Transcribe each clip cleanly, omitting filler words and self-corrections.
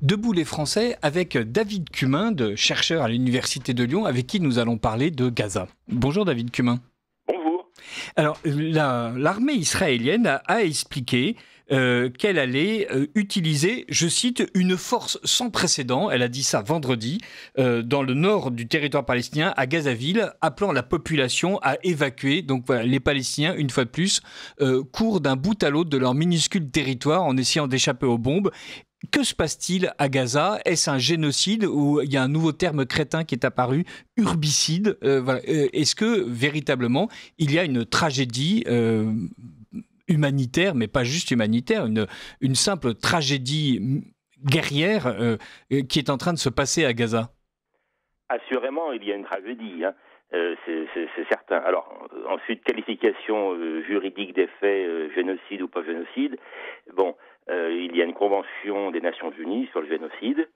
Debout les Français avec David Cumin, chercheur à l'Université de Lyon, avec qui nous allons parler de Gaza. Bonjour David Cumin. Bonjour. Alors, l'armée israélienne a expliqué qu'elle allait utiliser, je cite, une force sans précédent, elle a dit ça vendredi, dans le nord du territoire palestinien, à Gazaville, appelant la population à évacuer. Donc voilà, les Palestiniens, une fois de plus, courent d'un bout à l'autre de leur minuscule territoire en essayant d'échapper aux bombes. Que se passe-t-il à Gaza? Est-ce un génocide ou il y a un nouveau terme crétin qui est apparu, urbicide? Voilà. Est-ce que véritablement il y a une tragédie humanitaire, mais pas juste humanitaire, une simple tragédie guerrière qui est en train de se passer à Gaza? Assurément, il y a une tragédie, hein. C'est certain. Alors, ensuite, qualification juridique des faits, génocide ou pas génocide. Bon, il y a une convention des Nations Unies sur le génocide.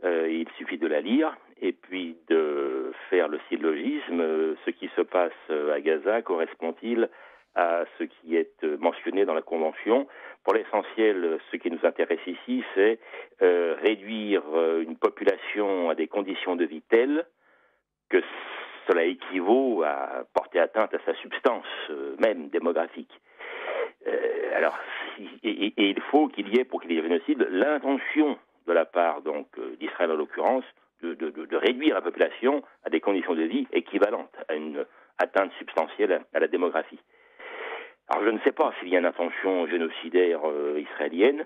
Il suffit de la lire et puis de faire le syllogisme. Ce qui se passe à Gaza correspond-il à ce qui est mentionné dans la Convention? Pour l'essentiel, ce qui nous intéresse ici, c'est réduire une population à des conditions de vie telles que cela équivaut à porter atteinte à sa substance même démographique. Et il faut qu'il y ait, pour qu'il y ait génocide, l'intention de la part donc d'Israël en l'occurrence, de réduire la population à des conditions de vie équivalentes à une atteinte substantielle à la démographie. Alors je ne sais pas s'il y a une intention génocidaire israélienne.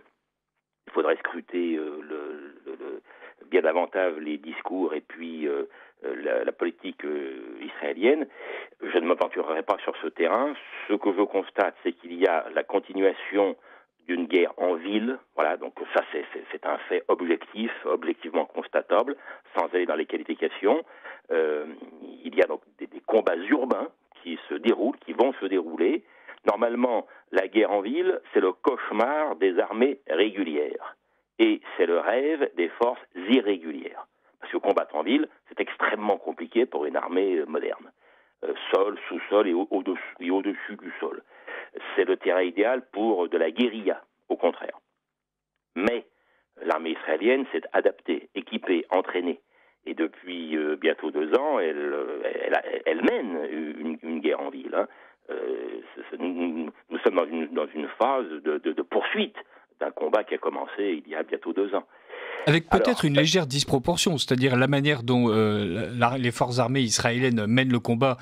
Il faudrait scruter bien davantage les discours et puis la politique israélienne. Je ne m'aventurerai pas sur ce terrain. Ce que je constate, c'est qu'il y a la continuation d'une guerre en ville. Voilà, donc ça c'est un fait objectif, objectivement constatable, sans aller dans les qualifications. Il y a donc des combats urbains qui se déroulent, qui vont se dérouler. Normalement, la guerre en ville, c'est le cauchemar des armées régulières. Et c'est le rêve des forces irrégulières. Parce que combattre en ville, c'est extrêmement compliqué pour une armée moderne. Sol, sous-sol et au-dessus du sol. C'est le terrain idéal pour de la guérilla, au contraire. Mais l'armée israélienne s'est adaptée, équipée, entraînée. Et depuis bientôt 2 ans, elle mène une guerre en ville, hein. Nous sommes dans une phase de poursuite d'un combat qui a commencé il y a bientôt 2 ans. Avec peut-être une légère disproportion, c'est-à-dire la manière dont les forces armées israéliennes mènent le combat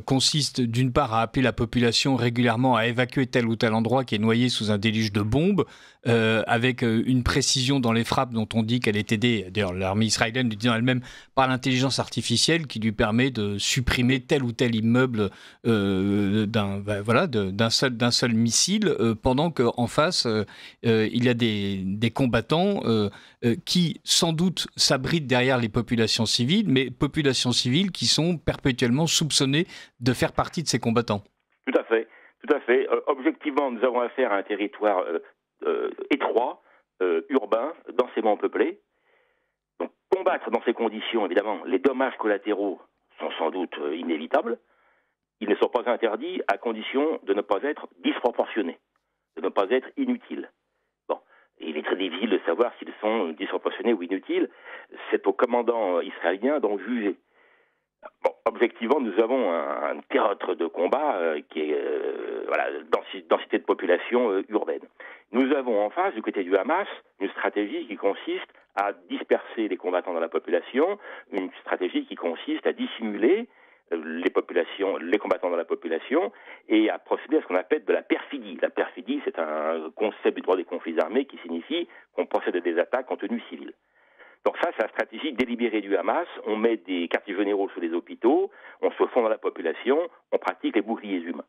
consiste d'une part à appeler la population régulièrement à évacuer tel ou tel endroit qui est noyé sous un déluge de bombes, avec une précision dans les frappes dont on dit qu'elle est aidée, d'ailleurs l'armée israélienne le dit elle-même, par l'intelligence artificielle qui lui permet de supprimer tel ou tel immeuble d'un seul missile, pendant qu'en face il y a des combattants qui, sans doute, s'abritent derrière les populations civiles, mais populations civiles qui sont perpétuellement soupçonnées de faire partie de ces combattants. Tout à fait, tout à fait. Objectivement, nous avons affaire à un territoire étroit, urbain, densément peuplé. Donc, combattre dans ces conditions, évidemment, les dommages collatéraux sont sans doute inévitables. Ils ne sont pas interdits à condition de ne pas être disproportionnés, de ne pas être inutiles. Il est très difficile de savoir s'ils sont disproportionnés ou inutiles. C'est au commandant israélien d'en juger. Bon, objectivement, nous avons un théâtre de combat qui est densité de population urbaine. Nous avons en face, du côté du Hamas, une stratégie qui consiste à disperser les combattants dans la population, une stratégie qui consiste à dissimuler les combattants dans la population, et à procéder à ce qu'on appelle de la perfidie. La perfidie, c'est un concept du droit des conflits armés qui signifie qu'on procède à des attaques en tenue civile. Donc ça, c'est la stratégie délibérée du Hamas. On met des quartiers généraux sous les hôpitaux, on se fond dans la population, on pratique les boucliers humains.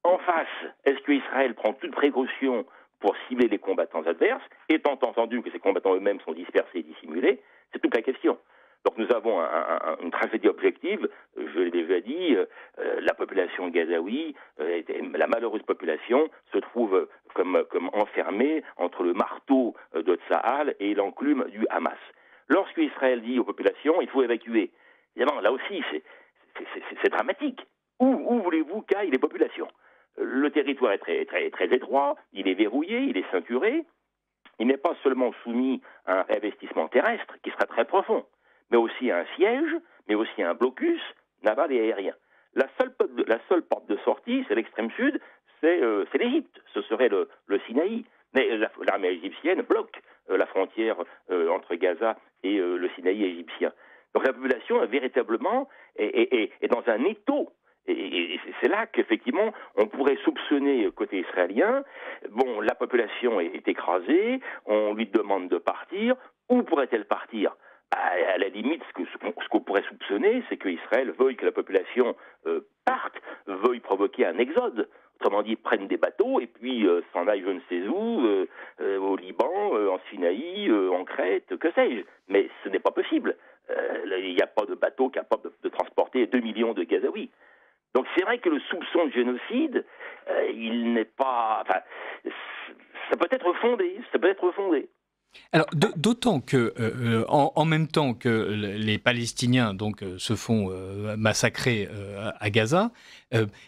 En face, est-ce qu'Israël prend toute précaution pour cibler les combattants adverses, étant entendu que ces combattants eux-mêmes sont dispersés et dissimulés? C'est toute la question. Donc nous avons une tragédie objective, je l'ai déjà dit, la population gazaoui, la malheureuse population, se trouve comme enfermée entre le marteau de Tsahal et l'enclume du Hamas. Lorsque Israël dit aux populations, il faut évacuer, évidemment, là aussi, c'est dramatique. Où voulez-vous qu'aillent les populations? Le territoire est très, très, très étroit, il est verrouillé, il est ceinturé. il n'est pas seulement soumis à un réinvestissement terrestre qui sera très profond, mais aussi à un siège, mais aussi à un blocus naval et aérien. La seule porte de sortie, c'est l'extrême sud, c'est l'Égypte, ce serait le Sinaï. Mais l'armée égyptienne bloque la frontière entre Gaza et le Sinaï égyptien. Donc la population véritablement est dans un étau. Et c'est là qu'effectivement, on pourrait soupçonner côté israélien, bon, la population est écrasée, on lui demande de partir, où pourrait-elle partir ? À la limite, ce qu'on pourrait soupçonner, c'est qu'Israël veuille que la population parte, veuille provoquer un exode. Autrement dit, prennent des bateaux et puis s'en aillent je ne sais où, au Liban, en Sinaï, en Crète, que sais-je. Mais ce n'est pas possible. Il n'y a pas de bateau capable de transporter 2 millions de Gazaouis. Donc c'est vrai que le soupçon de génocide, il n'est pas... Enfin, ça peut être fondé. Alors, d'autant que, en même temps que les Palestiniens donc, se font massacrer à Gaza,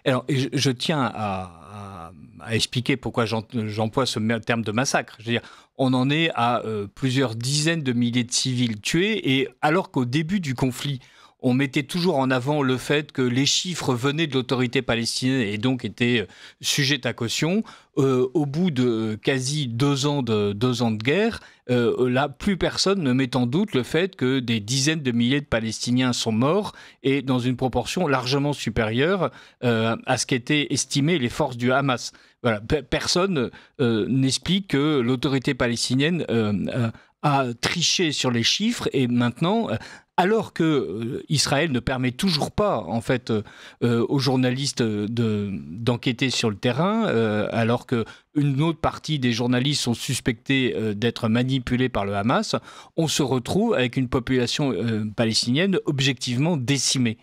alors je tiens à expliquer pourquoi j'emploie ce terme de massacre. Je veux dire, on en est à plusieurs dizaines de milliers de civils tués, et alors qu'au début du conflit, on mettait toujours en avant le fait que les chiffres venaient de l'autorité palestinienne et donc étaient sujets à caution. Au bout de quasi 2 ans de guerre, là, plus personne ne met en doute le fait que des dizaines de milliers de Palestiniens sont morts, et dans une proportion largement supérieure à ce qu'étaient estimées les forces du Hamas. Voilà, personne n'explique que l'autorité palestinienne a triché sur les chiffres, et maintenant... alors que Israël ne permet toujours pas, en fait, aux journalistes d'enquêter sur le terrain, alors qu'une autre partie des journalistes sont suspectés d'être manipulés par le Hamas, on se retrouve avec une population palestinienne objectivement décimée.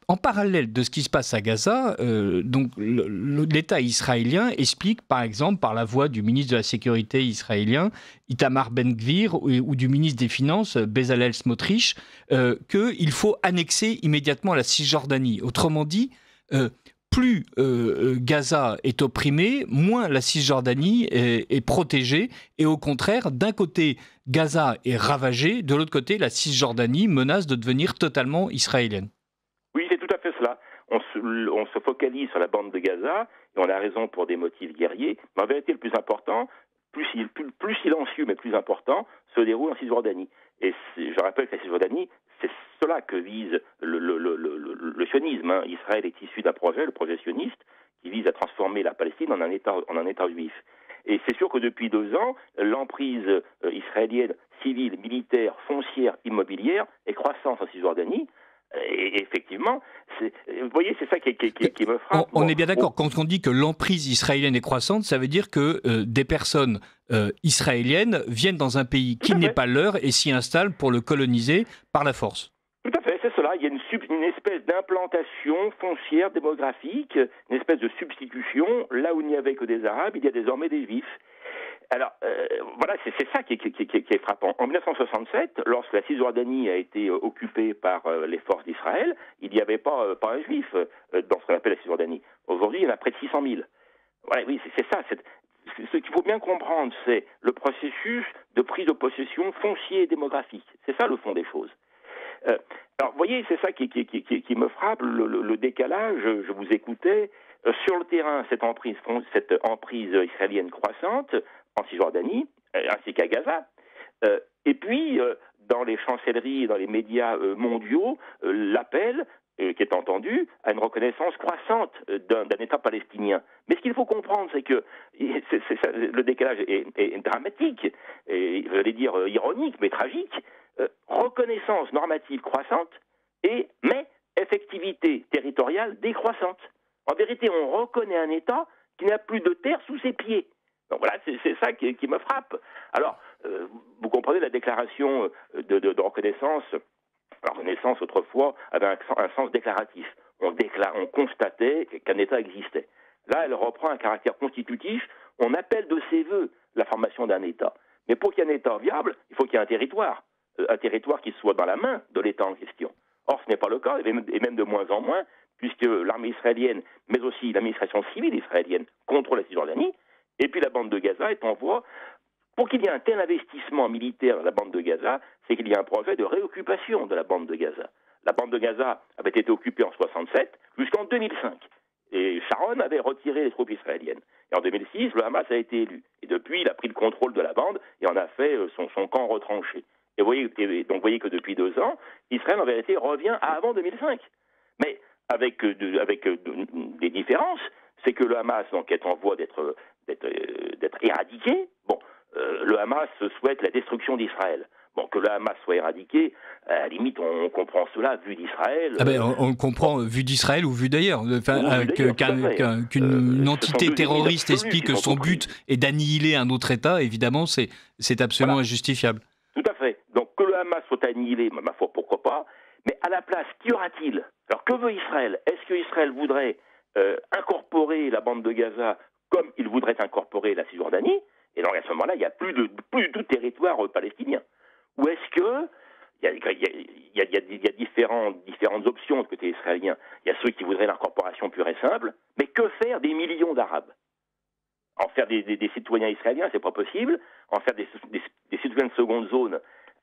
En parallèle de ce qui se passe à Gaza, donc l'État israélien explique, par exemple, par la voix du ministre de la Sécurité israélien, Itamar Ben-Gvir, ou du ministre des Finances, Bezalel Smotrich, qu'il faut annexer immédiatement la Cisjordanie. Autrement dit, plus Gaza est opprimé, moins la Cisjordanie est protégée. Et au contraire, d'un côté, Gaza est ravagée, de l'autre côté, la Cisjordanie menace de devenir totalement israélienne. Oui, c'est tout à fait cela. On se focalise sur la bande de Gaza, et on a raison pour des motifs guerriers, mais en vérité, le plus important, plus silencieux mais plus important, se déroule en Cisjordanie. Et je rappelle que la Cisjordanie, c'est cela que vise le sionisme. Hein. Israël est issu d'un projet, le projet sioniste, qui vise à transformer la Palestine en un État juif. Et c'est sûr que depuis 2 ans, l'emprise israélienne, civile, militaire, foncière, immobilière est croissante en Cisjordanie. Et effectivement, vous voyez, c'est ça qui me frappe. On est bien d'accord, quand on dit que l'emprise israélienne est croissante, ça veut dire que des personnes israéliennes viennent dans un pays qui n'est pas leur et s'y installent pour le coloniser par la force. Tout à fait, c'est cela. Il y a une espèce d'implantation foncière, démographique, une espèce de substitution. Là où il n'y avait que des Arabes, il y a désormais des Juifs. Alors, voilà, c'est ça qui est frappant. En 1967, lorsque la Cisjordanie a été occupée par les forces d'Israël, il n'y avait pas un juif dans ce qu'on appelle la Cisjordanie. Aujourd'hui, il y en a près de 600 000. Voilà, oui, c'est ça. Ce qu'il faut bien comprendre, c'est le processus de prise de possession foncier et démographique. C'est ça le fond des choses. Alors, vous voyez, c'est ça qui me frappe, le décalage. Je vous écoutais. Sur le terrain, cette emprise israélienne croissante, en Cisjordanie, ainsi qu'à Gaza. Et puis, dans les chancelleries et dans les médias mondiaux, l'appel qui est entendu à une reconnaissance croissante d'un État palestinien. Mais ce qu'il faut comprendre, c'est que le décalage est dramatique, et j'allais dire ironique, mais tragique. Reconnaissance normative croissante, mais effectivité territoriale décroissante. En vérité, on reconnaît un État qui n'a plus de terre sous ses pieds. Donc voilà, c'est ça qui me frappe. Alors, vous comprenez, la déclaration de reconnaissance. La reconnaissance, autrefois, avait un sens déclaratif. On constatait qu'un État existait. Là, elle reprend un caractère constitutif. On appelle de ses voeux la formation d'un État. Mais pour qu'il y ait un État viable, il faut qu'il y ait un territoire qui soit dans la main de l'État en question. Or, ce n'est pas le cas, et même de moins en moins, puisque l'armée israélienne, mais aussi l'administration civile israélienne, contrôle la Cisjordanie, et puis la bande de Gaza est en voie, pour qu'il y ait un tel investissement militaire dans la bande de Gaza, c'est qu'il y a un projet de réoccupation de la bande de Gaza. La bande de Gaza avait été occupée en 67 jusqu'en 2005. Et Sharon avait retiré les troupes israéliennes. Et en 2006, le Hamas a été élu. Et depuis, il a pris le contrôle de la bande et en a fait son camp retranché. Donc vous voyez que depuis 2 ans, Israël en vérité revient à avant 2005. Mais avec des différences, c'est que le Hamas donc, est en voie d'être éradiqué. Bon, le Hamas souhaite la destruction d'Israël. Bon, que le Hamas soit éradiqué, à la limite, on comprend cela vu d'Israël. On le comprend vu d'Israël ou vu d'ailleurs. Qu'une entité terroriste explique que son but est d'annihiler un autre État, évidemment, c'est absolument injustifiable. Tout à fait. Donc que le Hamas soit annihilé, ma foi, pourquoi pas. Mais à la place, qu'y aura-t-il? Alors que veut Israël? Est-ce que Israël voudrait incorporer la bande de Gaza comme il voudrait incorporer la Cisjordanie? Et donc à ce moment-là, il n'y a plus de tout territoire palestinien. Ou est-ce que il y a différentes options du côté israélien? Il y a ceux qui voudraient l'incorporation pure et simple, mais que faire des millions d'Arabes? En faire des citoyens israéliens, c'est pas possible. En faire des citoyens de seconde zone,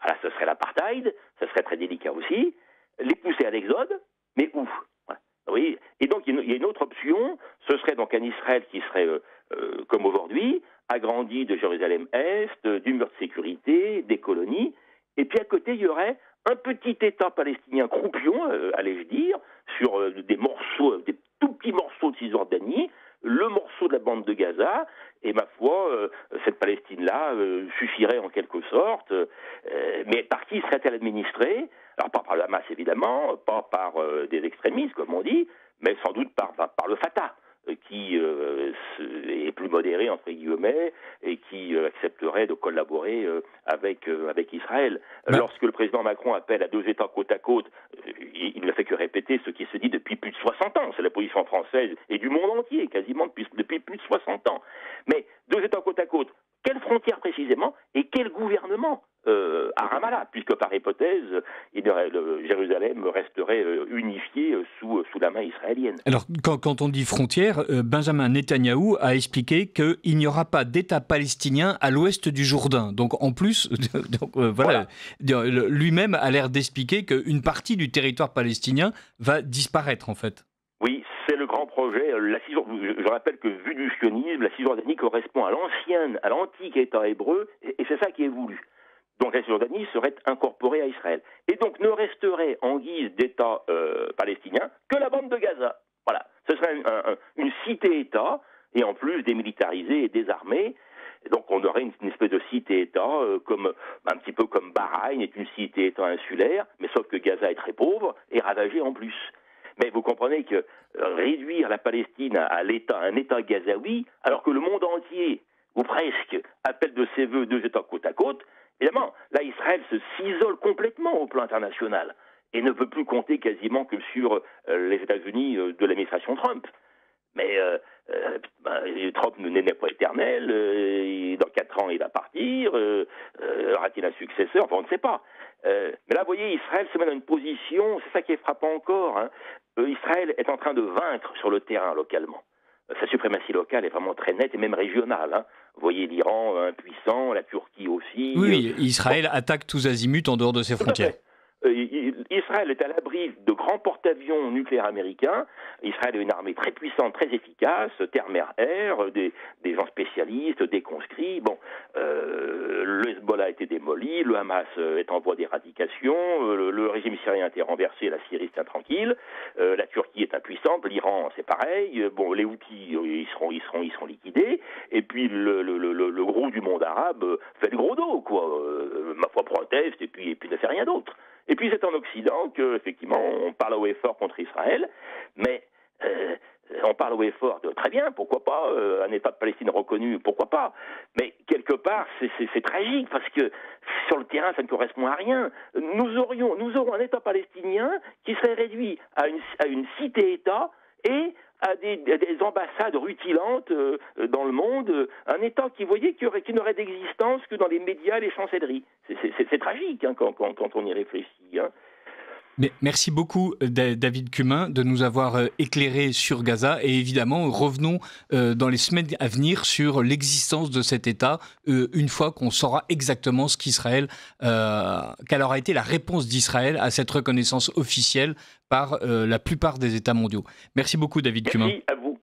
là, ce serait l'apartheid, ce serait très délicat aussi. Les pousser à l'exode, mais où? Oui. Et donc il y a une autre option, ce serait donc un Israël qui serait comme aujourd'hui, agrandi de Jérusalem-Est, du mur de sécurité, des colonies, et puis à côté il y aurait un petit État palestinien croupion, allais-je dire, sur des tout petits morceaux de Cisjordanie, le morceau de la bande de Gaza, et ma foi, cette Palestine-là suffirait en quelque sorte, mais par qui serait-elle administrée? Alors pas par le Hamas évidemment, pas par des extrémistes comme on dit, mais sans doute par le Fatah, qui est plus modéré entre guillemets et qui accepterait de collaborer avec Israël. Lorsque le président Macron appelle à 2 États côte à côte, il ne fait que répéter ce qui se dit depuis plus de 60 ans. C'est la position française et du monde entier, quasiment depuis plus de 60 ans. Mais 2 États côte à côte, quelle frontière précisément et quel gouvernement à Ramallah, puisque par hypothèse, Jérusalem resterait unifié sous la main israélienne. Alors, quand on dit frontière, Benjamin Netanyahou a expliqué qu'il n'y aura pas d'État palestinien à l'ouest du Jourdain. Donc, en plus, voilà. Lui-même a l'air d'expliquer qu'une partie du territoire palestinien va disparaître, en fait. Oui, c'est le grand projet. Je rappelle que, vu du sionisme, la Cisjordanie correspond à l'antique État hébreu, et c'est ça qui est voulu. Donc la Cisjordanie serait incorporée à Israël. Et donc ne resterait en guise d'État palestinien que la bande de Gaza. Voilà. Ce serait une cité-État, et en plus démilitarisée et désarmée. Et donc on aurait une espèce de cité-État, un petit peu comme Bahreïn est une cité-État insulaire, mais sauf que Gaza est très pauvre et ravagée en plus. Mais vous comprenez que réduire la Palestine à un État gazaoui, alors que le monde entier, ou presque, appelle de ses voeux 2 États côte à côte, évidemment, là, Israël s'isole complètement au plan international et ne peut plus compter quasiment que sur les États-Unis de l'administration Trump. Mais Trump n'est pas éternel, dans 4 ans il va partir, aura-t-il un successeur? Enfin, on ne sait pas. Mais là, vous voyez, Israël se met dans une position, c'est ça qui est frappant encore, hein. Israël est en train de vaincre sur le terrain localement. Sa suprématie locale est vraiment très nette et même régionale. Hein. Vous voyez l'Iran impuissant, la Turquie aussi. Oui, Israël attaque tous azimuts en dehors de ses frontières. Israël est à l'abri de grands porte-avions nucléaires américains. Israël a une armée très puissante, très efficace, terre, mer, air, des gens spécialistes, des conscrits. Bon, le Hezbollah a été démoli, le Hamas est en voie d'éradication, le régime syrien a été renversé, la Syrie se tient tranquille, la Turquie est impuissante, l'Iran c'est pareil. Bon, les Houthis ils seront liquidés. Et puis le gros du monde arabe fait le gros dos, quoi. Ma foi proteste et puis ne fait rien d'autre. Et puis c'est en Occident qu'effectivement on parle haut et fort contre Israël, mais on parle haut et fort très bien, pourquoi pas, un État de Palestine reconnu, pourquoi pas, mais quelque part c'est tragique parce que sur le terrain ça ne correspond à rien. Nous aurons un État palestinien qui serait réduit à une cité-État et à des ambassades rutilantes dans le monde, un État qui n'aurait d'existence que dans les médias et les chancelleries. C'est tragique hein, quand on y réfléchit. Hein. Mais merci beaucoup, David Cumin, de nous avoir éclairé sur Gaza. Et évidemment, revenons dans les semaines à venir sur l'existence de cet État, une fois qu'on saura exactement ce qu'Israël, quelle aura été la réponse d'Israël à cette reconnaissance officielle par la plupart des États mondiaux. Merci beaucoup, David Cumin. Merci à vous.